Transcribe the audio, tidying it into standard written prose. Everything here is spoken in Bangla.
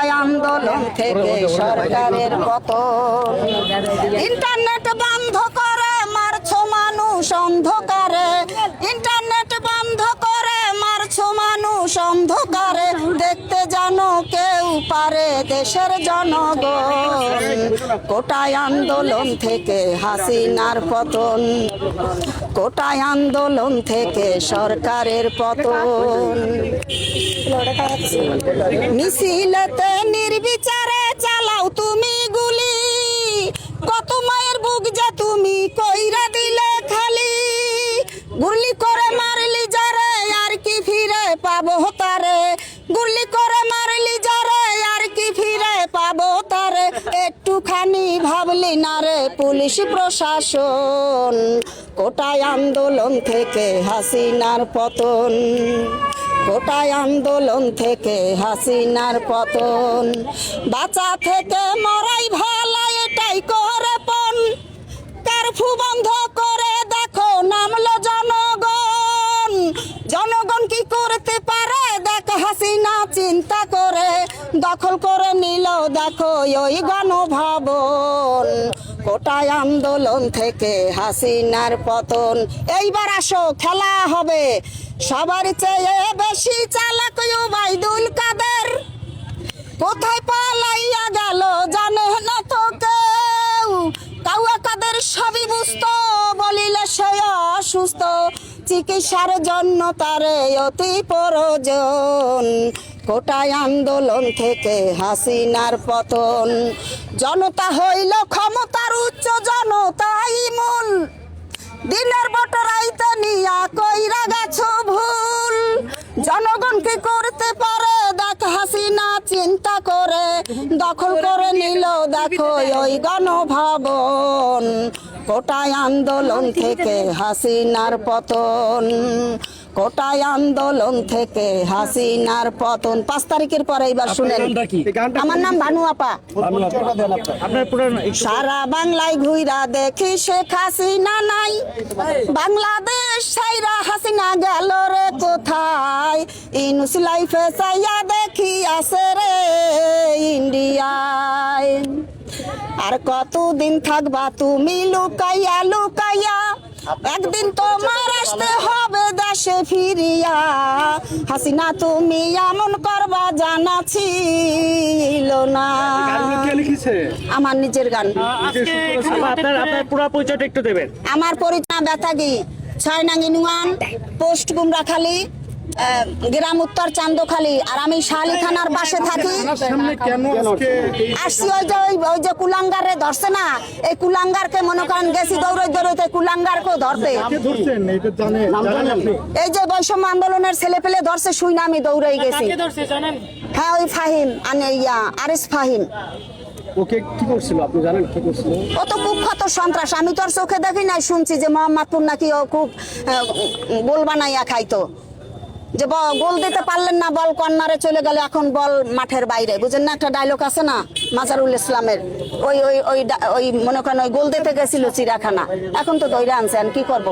কোটায় আন্দোলন থেকে সরকারের পতন। ইন্টারনেট বন্ধ করে মারছো মানুষ অন্ধকারে, ইন্টারনেট বন্ধ করে মারছো মানুষ অন্ধকারে, দেখতে জানো কেউ পারে দেশের জনগণ। কোটায় আন্দোলন থেকে হাসিনার পতন, কোটায় আন্দোলন থেকে সরকারের পতন। মিছিলেতে নির্বিচারে চালাও তুমি গুলি, কত মায়ের বুক যে তুমি কইরা দিলে খালি। গুলি করে মারলি যারে আর কি ফিরে পাবো তারে, গুলি করে মারলি যারে আর কি ফিরে পাবো তারে। একটুখানি ভাবলি না রে পুলিশ প্রশাসন, কোটায় আন্দোলন থেকে হাসিনার পতন, কোটায় আন্দোলন থেকে হাসিনার পতন। বাঁচা থেকে মরাই ভালো এটাই করে পণ, কারফু বন্ধ করে দেখো নামলো জনগণ। জনগণ কি করতে পারে দেখ হাসিনা চিন্তা করে, দখল করে নিল দেখো ওই গণভবন। কোটায় আন্দোলন থেকে হাসিনার পতন। এইবার আসো খেলা হবে, সবার চেয়ে বেশি চালাক ওবায়দুল কাদের। কোথায় পালাইয়া গেল জানে না তো কেউ, কাউয়া কাদের সবই বুঝতো বলিলে সে অসুস্থ, চিকিৎসার জন্য তারে অতি প্রয়োজন। কোটায় আন্দোলন থেকে হাসিনার পতন। জনতা হইল ক্ষমতার উচ্চ, জনতাই মূল, দিনের বটরাইতে নিয়া কইরা গেছো ভুল। জনগণ কি করতে পারে দেখ হাসিনা চিন্তা করে, দখল করে নিল দেখো ওই গণভবন। কোটায় আন্দোলন থেকে হাসিনার পতন, কোটায় আন্দোলন থেকে হাসিনার পতন। 5 তারিখের পরে এবার শুনেন। আমার নাম ভানু আপা। সারা বাংলায় ঘুইরা দেখি শেখ হাসিনা নাই, বাংলাদেশ ছাইরা হাসিনা গেল রে কোথায়। ইনুস লাইফে চাইয়া দেখি আছে রে ইন্ডিয়ায়। আর কতদিন থাকবা তুমি লুকাইয়া লুকাইয়া, একদিন তোমার আসতে হবে দেশে ফিরিয়া। হাসিনা তুমি এমন করবা জানা ছিল না। আমার নিজের গান। আপনার পুরো পরিচয়টা একটু দেবেন। আমার পরিচয় বেতাগি, 6 নং ইউনিয়ন, পোস্ট গুমরাখালী, গ্রাম উত্তর চান্দখালী। আর আমি শালি থানার পাশে থাকি। আসছি ওই যে কুলাঙ্গারে ধরছে না, এই কুলাঙ্গারকে মনে করেন গেছি দৌড়ে দৌড়াইতে কুলাঙ্গারকেও ধরতে। এই যে বৈষম্য আন্দোলনের ছেলে পেলে ধরছে শুই না আমি দৌড়াই গেছি। হ্যাঁ ওই ফাহিম আরিস ফাহিম। ওকে কি করছিল আপনি জানেন কি করছিল? ও তো কুখ্যাত সন্ত্রাস, আমি তো আর চোখে দেখি নাই, শুনছি যে মোহাম্মদপুর নাকি ও খুব গোল বানাইয়া খাইতো। যে গোল দিতে পারলেন না, বল কর্নারে চলে গেল, এখন বল মাঠের বাইরে। বুঝেন না একটা ডায়লগ আছে না মাজারুল ইসলামের, ওই ওই ওই ওই মনে করেন ওই গোল দিতে গেছিল চিড়াখানা, এখন তো দইরা আনছেন কি করব।